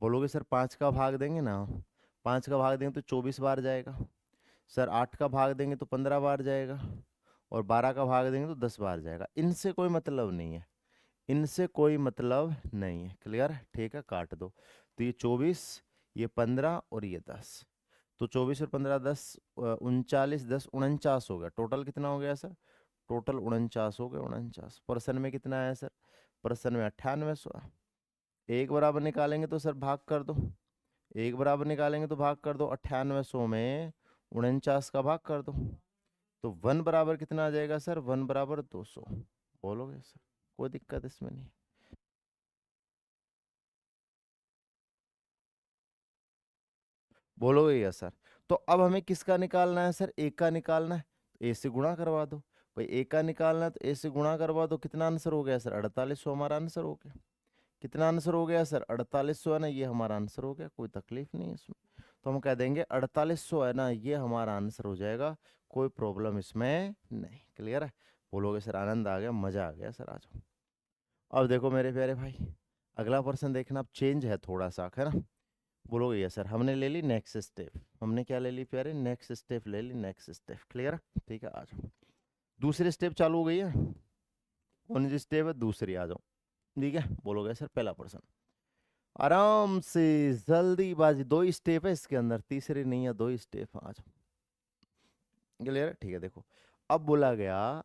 बोलोगे सर 5 का भाग देंगे ना, 5 का भाग देंगे तो 24 बार जाएगा। सर 8 का भाग देंगे तो 15 बार जाएगा। और 12 का भाग देंगे तो 10 बार जाएगा। इनसे कोई मतलब नहीं है, इनसे कोई मतलब नहीं है। क्लियर है, ठीक है, काट दो। तो ये 24, ये 15 और ये 10। तो 24 और 15 10, 39, 10 49 हो गया। टोटल कितना हो गया सर, टोटल 49 हो गया, 49। परसेंट में कितना है सर, परसेंट में 9800। एक बराबर निकालेंगे तो सर भाग कर दो। एक बराबर निकालेंगे तो भाग कर दो, 9800 में 49 का भाग कर दो। तो 1 बराबर कितना आ जाएगा सर, 1 बराबर 200। बोलोगे सर, कोई दिक्कत इसमें नहीं। बोलोगे यस सर। तो अब हमें किसका निकालना है सर, ए का निकालना है। तो ए से गुणा करवा दो। भाई ए का निकालना है तो ए से गुणा करवा दो। कितना आंसर हो गया सर, 4800 हमारा आंसर हो गया। कितना आंसर हो गया सर, 4800 है ना, ये हमारा आंसर हो गया। कोई तकलीफ नहीं है इसमें। तो हम कह देंगे 4800 है ना, ये हमारा आंसर हो जाएगा। कोई प्रॉब्लम इसमें नहीं। क्लियर है। बोलोगे सर आनंद आ गया, मजा आ गया सर, आ जाओ। अब देखो मेरे प्यारे भाई, अगला पर्सन देखना, अब चेंज है थोड़ा सा, है ना। बोलोगे ये सर, हमने ले ली नेक्स्ट स्टेप। हमने क्या ले ली प्यारे, नेक्स्ट स्टेप ले ली, नेक्स्ट स्टेप। क्लियर है, ठीक है, आ जाओ। दूसरी स्टेप चालू हो गई है। कौन सी स्टेप है, दूसरी, आ जाओ। ठीक है, बोलोगे सर पहला पर्सन। आराम से, जल्दीबाजी, दो ही स्टेप है इसके अंदर, तीसरी नहीं है, दो ही स्टेप है, आ जाओ। क्लियर है, ठीक है। देखो, अब बोला गया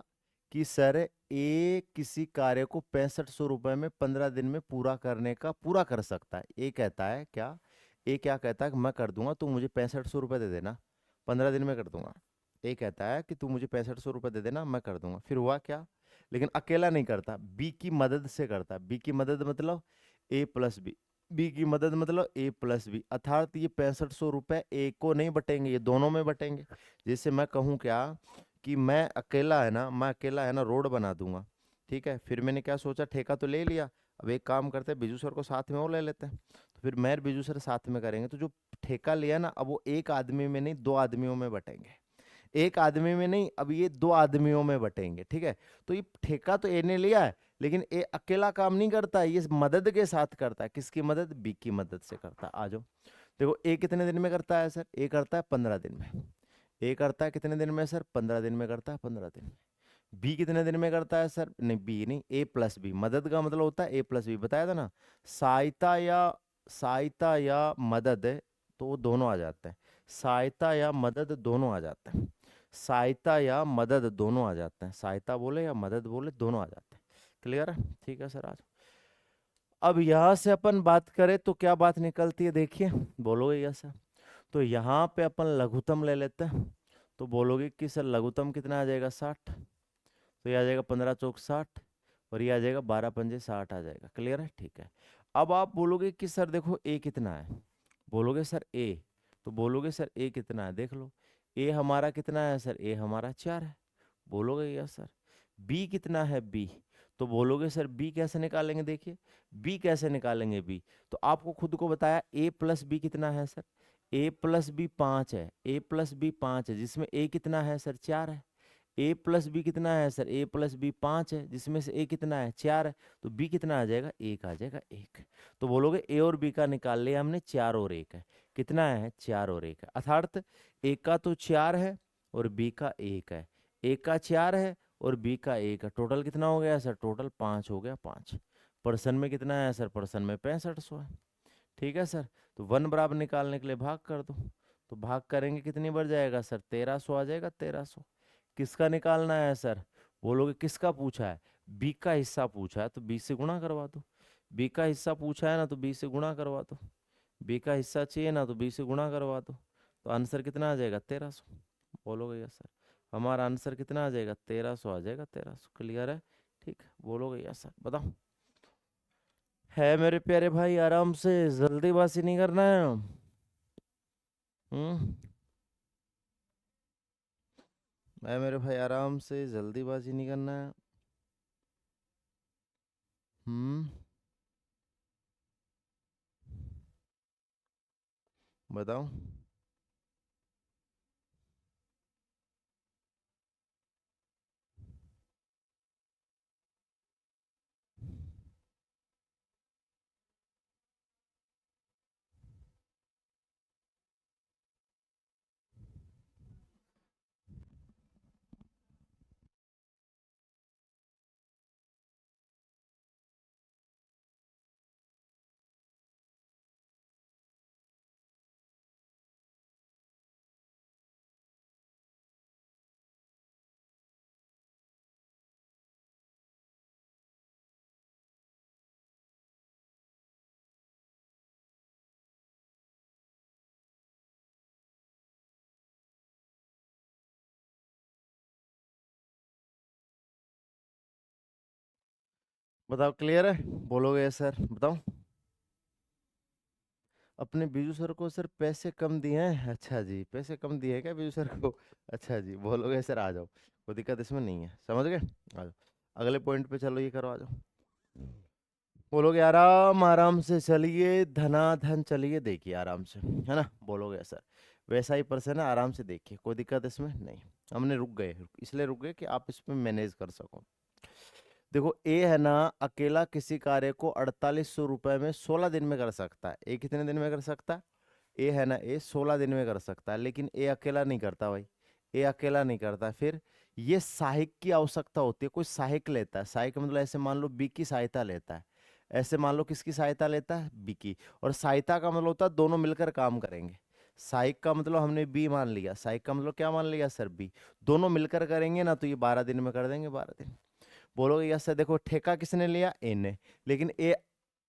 कि सर ए किसी कार्य को 6500 रुपए में 15 दिन में पूरा कर सकता है। ए कहता है क्या, ए क्या कहता है कि मैं कर दूंगा, तू मुझे 6500 रुपए दे देना, 15 दिन में कर दूंगा। ए कहता है कि तू मुझे 6500 रुपए दे देना, मैं कर दूंगा। फिर हुआ क्या, लेकिन अकेला नहीं करता, बी की मदद से करता है। बी की मदद मतलब ए प्लस बी। बी की मदद मतलब ए प्लस बी, अर्थात ये 6500 रुपए ए को नहीं बटेंगे, ये दोनों में बटेंगे। जैसे मैं कहूँ क्या, कि मैं अकेला है ना, मैं अकेला है ना रोड बना दूंगा। ठीक है, फिर मैंने क्या सोचा, ठेका तो ले लिया। अब एक काम करते हैं, बिजू सर को साथ में और ले लेते हैं। तो फिर मैं और बिजू सर साथ में करेंगे, तो जो ठेका लिया ना, अब वो एक आदमी में नहीं, दो आदमियों में बटेंगे। एक आदमी में नहीं, अब ये दो आदमियों में बटेंगे। ठीक है, तो ये ठेका तो ए ने लिया है, लेकिन ए अकेला काम नहीं करता है, ये मदद के साथ करता है। किसकी मदद, बी की मदद से करता है। आ जाओ। देखो, ए कितने दिन में करता है सर, ए करता है 15 दिन में। ए करता है कितने दिन में सर, 15 दिन में करता है, 15 दिन में। बी कितने दिन में करता है सर, नहीं बी नहीं, ए प्लस बी। मदद का मतलब होता है ए प्लस बी, बताया था ना। सहायता या मदद है, तो वो दोनों आ जाते हैं। सहायता या मदद दोनों आ जाते हैं। सहायता या मदद दोनों आ जाते हैं, सहायता बोले या मदद बोले दोनों आ जाते हैं। क्लियर है, ठीक है सर, आज अब यहां से अपन बात करें तो क्या बात निकलती है, देखिए। बोलोगे यस सर। तो यहाँ पे अपन लघुत्तम ले लेते हैं। तो बोलोगे कि सर लघुत्तम कितना आ जाएगा, 60। तो ये आ जाएगा 15 चौक 60, और ये आ जाएगा 12 पंजे 60 आ जाएगा। क्लियर है, ठीक है। अब आप बोलोगे कि सर देखो ए कितना है, बोलोगे सर ए, तो बोलोगे सर ए कितना है, देख लो। ए हमारा कितना है सर, ए हमारा 4 है। बोलोगे यस सर। बी कितना है, बी, तो बोलोगे सर बी कैसे निकालेंगे, देखिए। बी कैसे निकालेंगे, बी, तो आपको खुद को बताया ए प्लस बी कितना है सर, ए प्लस बी 5 है। ए प्लस बी 5 है, जिसमें ए कितना है सर, 4 है। ए प्लस बी कितना है सर, ए प्लस बी 5 है, जिसमें से ए कितना है, 4 है। तो बी कितना आ जाएगा, एक आ जाएगा, एक। तो बोलोगे ए और बी का निकाल लिया हमने, 4 और 1 है। कितना है, 4 और 1 है, अर्थात ए का तो 4 है और बी का 1 है। ए का 4 है और बी का 1 है, टोटल कितना हो गया सर, टोटल 5 हो गया, 5। पर्सन में कितना है सर, पर्सन में 6500 है। ठीक है सर। तो 1 बराबर निकालने के लिए भाग कर दो। तो भाग करेंगे कितनी बार जाएगा सर, 1300 आ जाएगा, 1300। किसका निकालना है सर, बोलोगे किसका पूछा है, बी का हिस्सा पूछा है, तो बी से गुणा करवा दो। बी का हिस्सा पूछा है ना, तो बी से गुणा करवा दो। बी का हिस्सा चाहिए ना, तो बी से गुणा करवा दो। तो आंसर कितना आ जाएगा, 1300। बोलोगे यस सर। हमारा आंसर कितना आ जाएगा, 1300 आ जाएगा, 1300। क्लियर है, ठीक है, बोलोगे यस सर, बताओ। है मेरे प्यारे भाई, आराम से, जल्दीबाजी नहीं करना है। हम्म। है मेरे भाई, आराम से, जल्दीबाजी नहीं करना है। हम्म। बताओ। बताओ, क्लियर है, बोलोगे यस सर, बताओ। अपने बीजू सर को सर पैसे कम दिए हैं, अच्छा जी, पैसे कम दिए हैं क्या बीजू सर को? अच्छा जी, बोलोगे सर, आ जाओ, कोई दिक्कत इसमें नहीं है, समझ गए, आ जाओ। अगले पॉइंट पे चलो, ये करो, आ जाओ। बोलोगे आराम आराम से चलिए, धनाधन चलिए, देखिए आराम से, है ना, बोलोगे सर। वैसा ही पर्सन है, आराम से देखिए, कोई दिक्कत इसमें नहीं। हमने रुक गए, इसलिए रुक गए कि आप इसमें मैनेज कर सको। देखो, ए है ना, अकेला किसी कार्य को 4800 रुपए में 16 दिन में कर सकता है। ए कितने दिन में कर सकता है? ए है ना, ए 16 दिन में कर सकता है, लेकिन ए अकेला नहीं करता भाई। ए अकेला नहीं करता, फिर ये सहायक की आवश्यकता होती है, कोई सहायक लेता है। सहायक मतलब ऐसे मान लो बी की सहायता लेता है। ऐसे मान लो किसकी सहायता लेता है? बी की। और सहायता का मतलब होता है दोनों मिलकर काम करेंगे। सहायक का मतलब हमने बी मान लिया, सहायक का मतलब क्या मान लिया सर? बी। दोनों मिलकर करेंगे ना, तो ये 12 दिन में कर देंगे, 12 दिन। बोलोगे यस सर, देखो ठेका किसने लिया? ए ने। लेकिन ए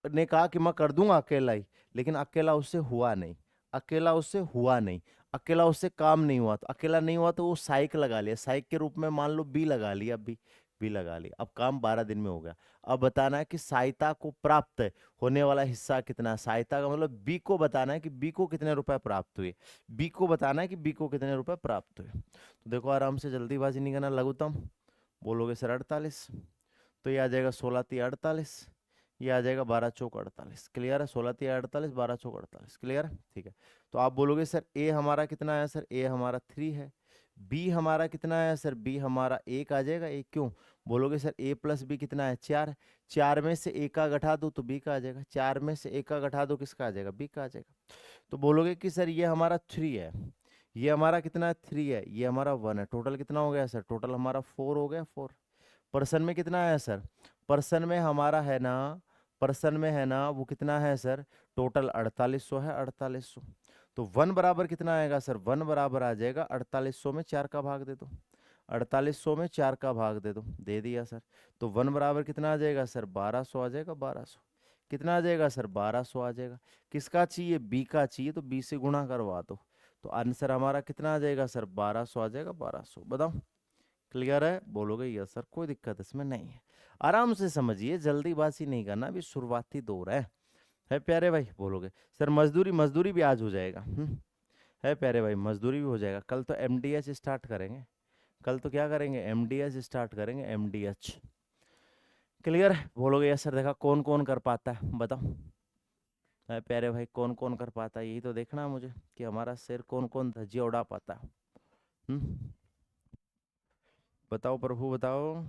ने कहा कि मैं कर दूंगा अकेला ही, लेकिन अकेला उससे हुआ नहीं। अकेला उससे हुआ नहीं, अकेला उससे काम नहीं हुआ, तो अकेला नहीं हुआ तो वो साइक लगा लिया, साइक के रूप में मान लो बी लगा लिया, बी। बी लगा लिया, अब काम 12 दिन में हो गया। अब बताना है कि सहायता को प्राप्त होने वाला हिस्सा कितना है। सहायता का मतलब बी को बताना है कि बी को कितने रुपए प्राप्त हुए। बी को बताना है कि बी को कितने रुपए प्राप्त हुए। तो देखो, आराम से, जल्दीबाजी नहीं करना, लघुत्तम। बोलोगे सर 48, तो ये आ जाएगा 16×3 = 48। ये आ जाएगा 12×4 = 48। क्लियर है? 16×3 = 48, 12×4 = 48। क्लियर है? ठीक है। तो आप बोलोगे सर ए हमारा कितना है? सर ए हमारा 3 है। बी हमारा कितना है? सर बी हमारा 1 आ जाएगा। एक क्यों? बोलोगे सर ए प्लस बी कितना है? 4। 4 में से ए का घटा दो तो बी का आ जाएगा। 4 में से ए का घटा दो, किसका आ जाएगा? बी का आ जाएगा। तो बोलोगे कि सर ये हमारा 3 है, ये हमारा कितना है? 3 है, ये हमारा 1 है। टोटल कितना हो गया सर? टोटल हमारा 4 हो गया, 4। पर्सन में कितना है सर? पर्सन में हमारा है ना, पर्सन में है ना, वो कितना है सर? टोटल 4800 है, 4800। तो 1 बराबर कितना आएगा सर? 1 बराबर आ जाएगा 4800 में 4 का भाग दे दो। 4800 में 4 का भाग दे दो, दे दिया सर। तो 1 बराबर कितना आ जाएगा सर? 1200 आ जाएगा, 1200। कितना आ जाएगा सर? 1200 आ जाएगा। किसका चाहिए? बी का चाहिए, तो बी से गुणा करवा दो। तो आंसर हमारा कितना आ जाएगा सर? 1200 आ जाएगा, 1200। बताओ, क्लियर है? बोलोगे यस सर, कोई दिक्कत इसमें नहीं है। आराम से समझिए, जल्दीबाजी नहीं करना, अभी शुरुआती दौर है प्यारे भाई। बोलोगे सर मजदूरी, मजदूरी भी आज हो जाएगा। है प्यारे भाई, मजदूरी भी हो जाएगा। कल तो एमडीएच स्टार्ट करेंगे। कल तो क्या करेंगे? एमडीएच स्टार्ट करेंगे, एमडीएच। क्लियर है? बोलोगे यस सर। देखा कौन कौन कर पाता है, बताओ। है प्यारे भाई, कौन कौन कर पाता है, यही तो देखना है मुझे, कि हमारा शेर कौन कौन धज्जियां उड़ा पाता है। हम्म। बताओ प्रभु, बताओ।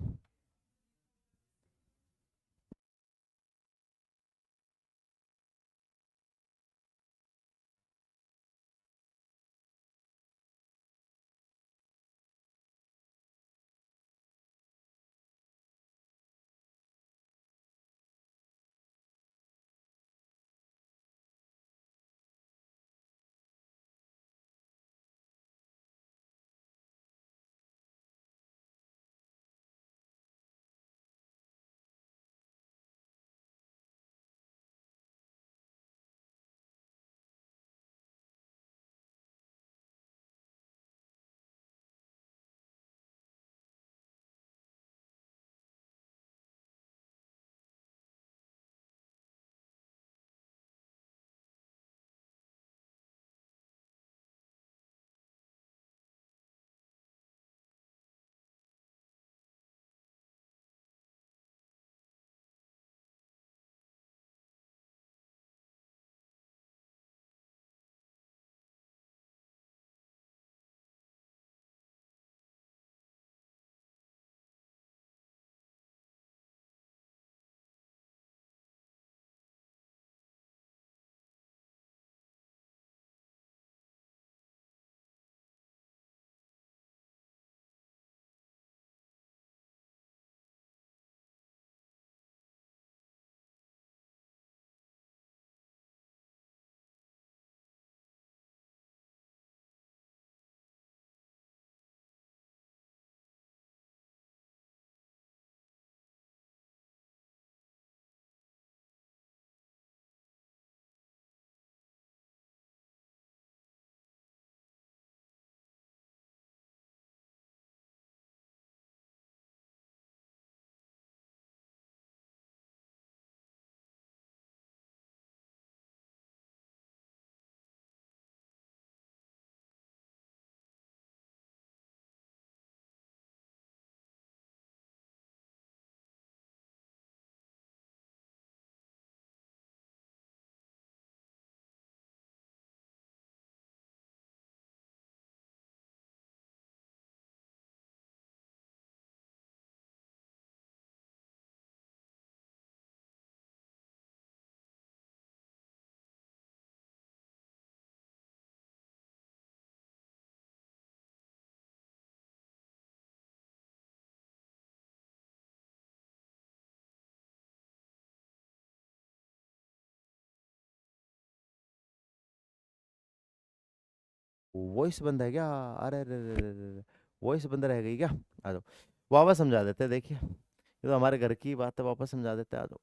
वॉइस बंद है क्या? अरे रे रे रे रे, वॉइस बंद रह गई क्या? आ जाओ, वापस समझा देते हैं, देखिए ये तो हमारे घर की बात है, वापस समझा देते हैं, आ जाओ।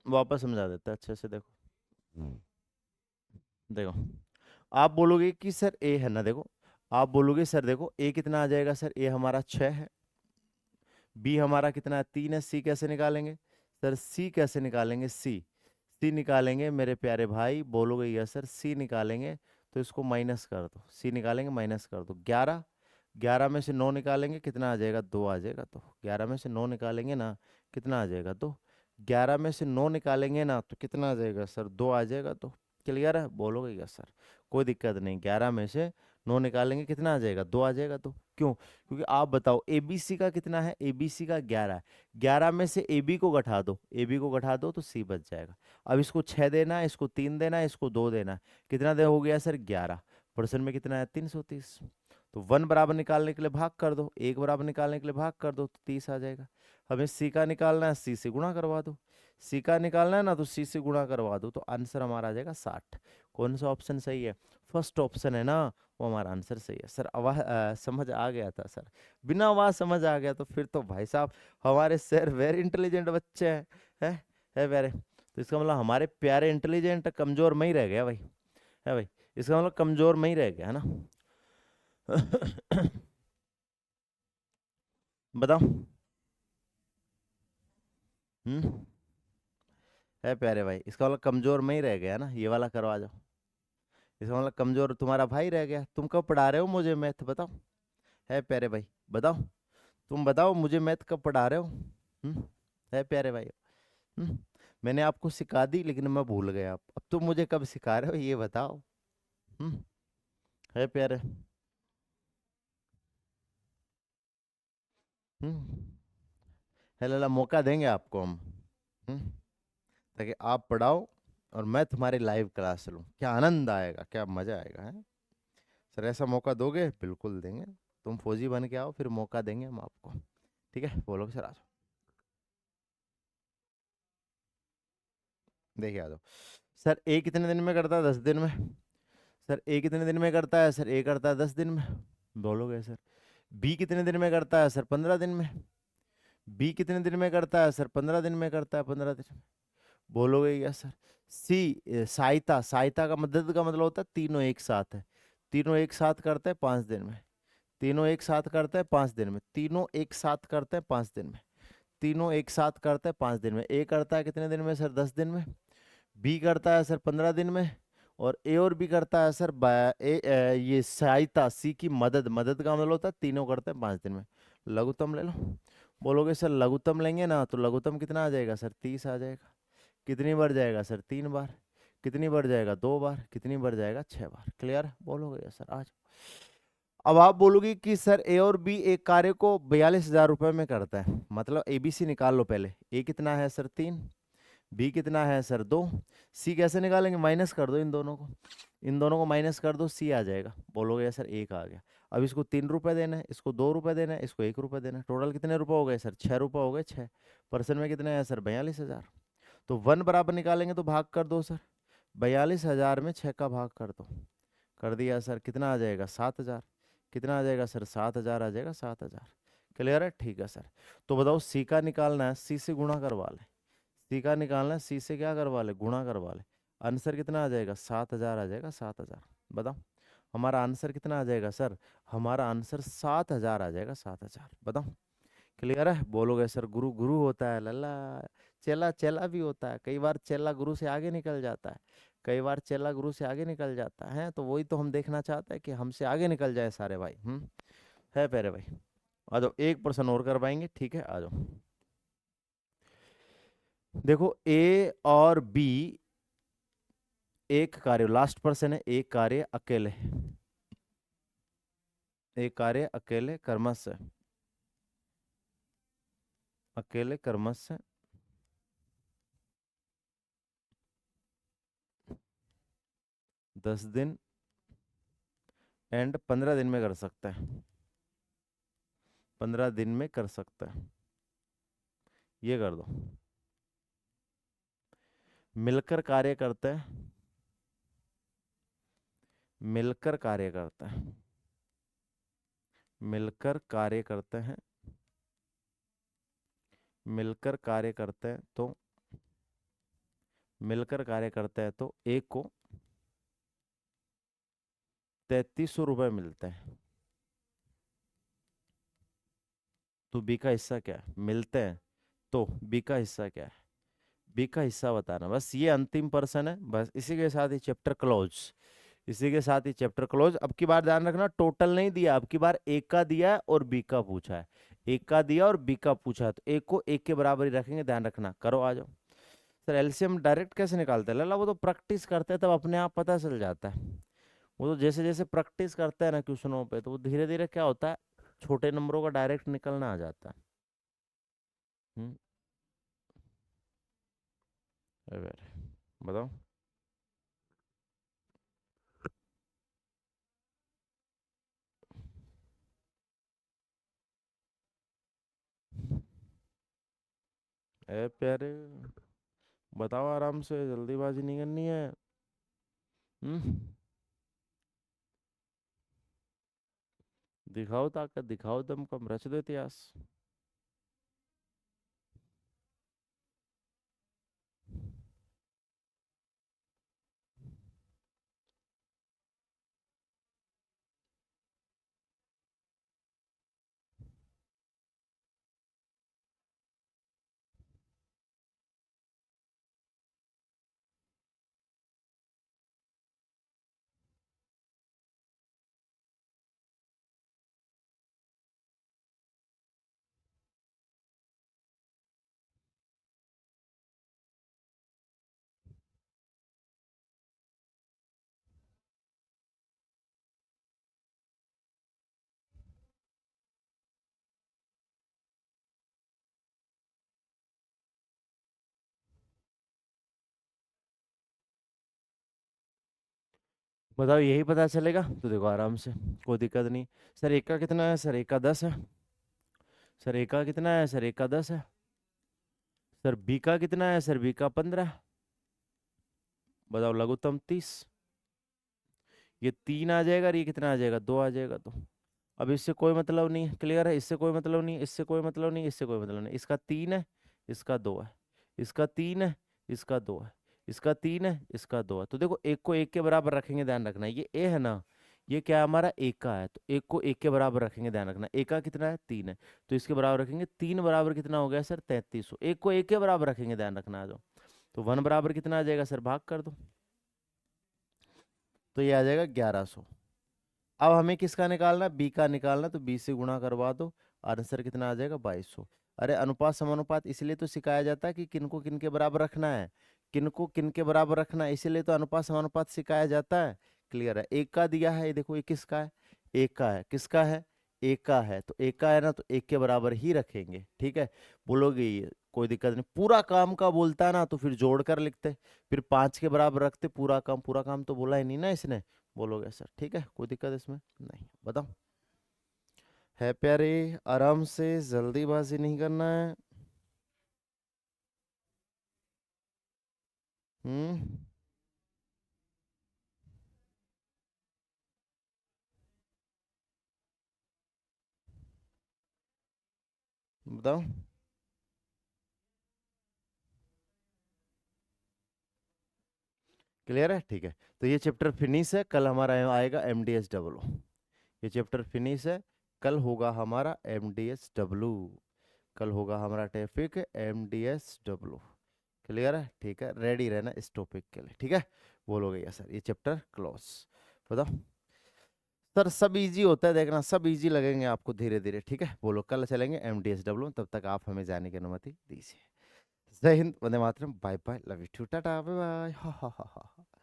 वापस समझा देते हैं अच्छे से, देखो। देखो, आप बोलोगे कि सर ए है ना, देखो आप बोलोगे सर देखो ए कितना आ जाएगा सर, ए हमारा 6 है, बी हमारा कितना है 3 है, सी कैसे निकालेंगे सर, सी कैसे निकालेंगे, सी सी निकालेंगे मेरे प्यारे भाई, बोलोगे यस सर, सी निकालेंगे तो इसको माइनस कर दो, सी निकालेंगे माइनस कर दो, 11, 11 में से 9 निकालेंगे कितना आ जाएगा, 2 आ जाएगा, तो 11 में से 9 निकालेंगे ना कितना आ जाएगा, 2, 11 में से 9 निकालेंगे ना तो कितना आ जाएगा सर, 2 आ जाएगा, तो क्लियर है, बोलोगे यस सर, कोई दिक्कत नहीं, 11 में से 9 निकालेंगे कितना आ जाएगा, 2 आ जाएगा, तो क्यों, क्योंकि आप बताओ एबीसी का कितना है, एबीसी का 11 है, 11 में से एबी को घटा दो, एबी को घटा दो तो सी बच जाएगा, अब इसको 6 देना है, इसको 3 देना है, इसको 2 देना है, कितना दे हो गया सर 11, परसेंट में कितना है 330, तो 1 बराबर निकालने के लिए भाग कर दो, 1 बराबर निकालने के लिए भाग कर दो तो 30 आ जाएगा, हमें सी का निकालना है, सी से गुणा करवा दो, सी का निकालना है ना तो सी से गुणा करवा दो, तो आंसर हमारा आ जाएगा 60, कौन सा ऑप्शन सही है, फर्स्ट ऑप्शन है ना, वो हमारा आंसर सही है सर, आवाज समझ आ गया था सर, बिना आवाज समझ आ गया तो फिर तो भाई साहब हमारे सर वेरी इंटेलिजेंट बच्चे हैं, है वेरे, तो इसका मतलब हमारे प्यारे इंटेलिजेंट कमजोर में ही रह गया भाई, है भाई, इसका मतलब कमजोर में ही रह गया है ना। बताओ। हम्म, है प्यारे भाई, इसका मतलब कमजोर में ही रह गया ना, ये वाला करवा जाओ, इसका मतलब कमजोर तुम्हारा भाई रह गया, तुम कब पढ़ा रहे हो मुझे मैथ बताओ, है प्यारे भाई बताओ, तुम बताओ मुझे मैथ कब पढ़ा रहे हो, है प्यारे भाई, हम्म, मैंने आपको सिखा दी लेकिन मैं भूल गया, अब तुम मुझे कब सिखा रहे हो ये बताओ, हम्म, है प्यारे, हम्म, है लाला, मौका देंगे आपको हम, हम्म, ताकि आप पढ़ाओ और मैं तुम्हारी लाइव क्लास लूँ, क्या आनंद आएगा, क्या मजा आएगा, है सर, ऐसा मौका दोगे, बिल्कुल देंगे, तुम फौजी बन के आओ फिर मौका देंगे हम आपको, ठीक है, बोलोगे सर आ जाओ, देखिए आ जाओ, सर ए कितने दिन में करता है, 10 दिन में, सर ए कितने दिन में करता है सर, ए करता है 10 दिन में, बोलोगे सर, बी कितने दिन में करता है सर, 15 दिन में, बी कितने दिन में करता है सर, 15 दिन में करता है, 15 दिन में, बोलोगे क्या सर, सी सहायता, सहायता का मदद का मतलब होता है तीनों एक साथ है, तीनों एक साथ करते हैं 5 दिन में, तीनों एक साथ करते हैं 5 दिन में, तीनों एक साथ करते हैं 5 दिन में, तीनों एक साथ करते हैं 5 दिन में, ए करता है कितने दिन में सर, 10 दिन में, बी करता है सर 15 दिन में, और ए और बी करता है सर ये सहायता, सी की मदद, मदद का मतलब होता है तीनों करते हैं 5 दिन में, लघुत्तम ले लो, बोलोगे सर लघुत्तम लेंगे ना तो लघुत्तम कितना आ जाएगा सर, 30 आ जाएगा, कितनी बार जाएगा सर, 3 बार, कितनी बार जाएगा, 2 बार, कितनी बार जाएगा, 6 बार, क्लियर, बोलोगे सर आज, अब आप बोलोगे कि सर ए और बी एक कार्य को 42,000 रुपए में करता है, मतलब एबीसी निकाल लो पहले, ए कितना है सर 3, बी कितना है सर 2, सी कैसे निकालेंगे, माइनस कर दो इन दोनों को, इन दोनों को माइनस कर दो, सी आ जाएगा, बोलोगे सर एक आ गया, अब इसको 3 रुपए देना है, इसको 2 रुपए देना है, इसको 1 रुपए देना है, टोटल कितने रुपए हो गए सर, 6 रुपए हो गए, 6 परसेंट में कितने हैं सर, 42,000, तो 1 बराबर निकालेंगे तो भाग कर दो सर, 42,000 में 6 का भाग कर दो, कर दिया सर, कितना आ जाएगा 7,000, कितना आ जाएगा सर 7,000 आ जाएगा, 7,000, क्लियर है, ठीक है सर, तो बताओ सी का निकालना है, सी से गुणा करवा ले, सी का निकालना है, सी से क्या करवा ले, गुणा करवा ले, आंसर कितना आ जाएगा 7,000 आ जाएगा, 7,000, बताओ हमारा आंसर कितना आ जाएगा सर, हमारा आंसर 7,000 आ जाएगा, 7,000, बताओ, क्लियर है, बोलोगे सर गुरु गुरु होता है लल्ला, चेला चेला भी होता है, कई बार चेला गुरु से आगे निकल जाता है, कई बार चेला गुरु से आगे निकल जाता है, तो वही तो हम देखना चाहते हैं कि हमसे आगे निकल जाए सारे भाई, है प्यारे भाई, आ जाओ एक प्रश्न और कर पाएंगे, ठीक है आ जाओ, देखो ए और बी एक कार्य, लास्ट पर्सन है, एक कार्य अकेले, एक कार्य अकेले कर्मश से, अकेले कर्मश से 10 दिन एंड 15 दिन में कर सकता है, 15 दिन में कर सकता है, ये कर दो, मिलकर कार्य करते हैं, मिलकर कार्य करते हैं, मिलकर कार्य करते हैं, मिलकर कार्य करते हैं तो, मिलकर कार्य करते हैं तो ए को 3300 रुपये मिलते हैं। तो बी का हिस्सा क्या है, मिलते हैं तो बी का हिस्सा क्या है, बी का हिस्सा बताना। बस ये अंतिम पर्सन है, बस इसी के साथ ही चैप्टर क्लोज, इसी के साथ ही चैप्टर क्लोज। अब की बार ध्यान रखना, टोटल नहीं दिया, अब की बार ए का दिया है और बी का पूछा है, ए का दिया और बी का पूछा है, तो ए को एक के बराबर ही रखेंगे, ध्यान रखना। करो आ जाओ। सर एलसीएम डायरेक्ट कैसे निकालते हैं लला, वो तो प्रैक्टिस करते हैं तब अपने आप पता चल जाता है। वो तो जैसे जैसे प्रैक्टिस करते हैं ना क्वेश्चनों पे, तो वो धीरे धीरे क्या होता है, छोटे नंबरों का डायरेक्ट निकलना आ जाता है। हम्म। अरे बताओ। ए प्यारे, बताओ आराम से, जल्दीबाजी नहीं करनी है। हम्म। दिखाओ ताकत, दिखाओ दमकम, रच दो इतिहास। बताओ, यही पता चलेगा तो देखो आराम से, कोई दिक्कत नहीं। सर एक का कितना है, सर एक का 10 है। सर एक का कितना है, सर एक का 10 है। सर बी का कितना है, सर बी का 15। बताओ लघुत्तम 30। ये 3 आ जाएगा और ये कितना आ जाएगा, 2 आ जाएगा। तो अब इससे कोई मतलब नहीं है, क्लियर है, इससे कोई मतलब नहीं, इससे कोई मतलब नहीं, इससे कोई मतलब नहीं। इसका 3 है, इसका 2 है, इसका 3 है, इसका 2 है, इसका 3 है, इसका 2 है। तो देखो एक को एक के बराबर रखेंगे, ध्यान रखना। ये ए है ना, ये क्या है हमारा, एक का है, तो एक को एक के बराबर रखेंगे, ध्यान रखना। एक का कितना है, 3 है, तो इसके बराबर रखेंगे। 3 बराबर कितना हो गया सर, 3300। एक को एक के बराबर रखेंगे, ध्यान रखना। आ जाओ, तो 1 बराबर कितना आ जाएगा सर, भाग कर दो, तो ये आ जाएगा 1100। अब हमें किसका निकालना, बी का निकालना, तो बी से गुणा करवा दो, आंसर कितना आ जाएगा, 2200। अरे अनुपात समानुपात इसलिए तो सिखाया जाता है कि किनको किन के बराबर रखना है, किनको किन के बराबर रखना है, इसीलिए तो अनुपात समानुपात सिखाया जाता है। क्लियर है। एक का दिया है, ये देखो, ये किसका है, एक का है, किसका है, एक का है, तो एक का है ना, तो एक के बराबर ही रखेंगे। ठीक है, बोलोगे ये कोई दिक्कत नहीं। पूरा काम का बोलता ना तो फिर जोड़ कर लिखते, फिर 5 के बराबर रखते पूरा काम। पूरा काम तो बोला ही नहीं ना इसने, बोलोगे सर। ठीक है, कोई दिक्कत इसमें नहीं, बताओ। है प्यारे, आराम से, जल्दीबाजी नहीं करना है। हम्म। बताओ। क्लियर है, ठीक है। तो ये चैप्टर फिनिश है, कल हमारा आएगा MDS डब्लू। ये चैप्टर फिनिश है, कल होगा हमारा MDS डब्लू। कल होगा हमारा टॉपिक MDS डब्लू। क्लियर है, ठीक है, रेडी रहना इस टॉपिक के लिए। ठीक है, बोलोगे यस सर, ये चैप्टर क्लोज। बताओ। सर सब इजी होता है, देखना सब इजी लगेंगे आपको धीरे धीरे। ठीक है, बोलो कल चलेंगे MDS डब्लू, तब तक आप हमें जाने की अनुमति दीजिए। जय हिंद, वंदे मातरम, bye bye, love you, tata, bye bye, हा हा हा हा।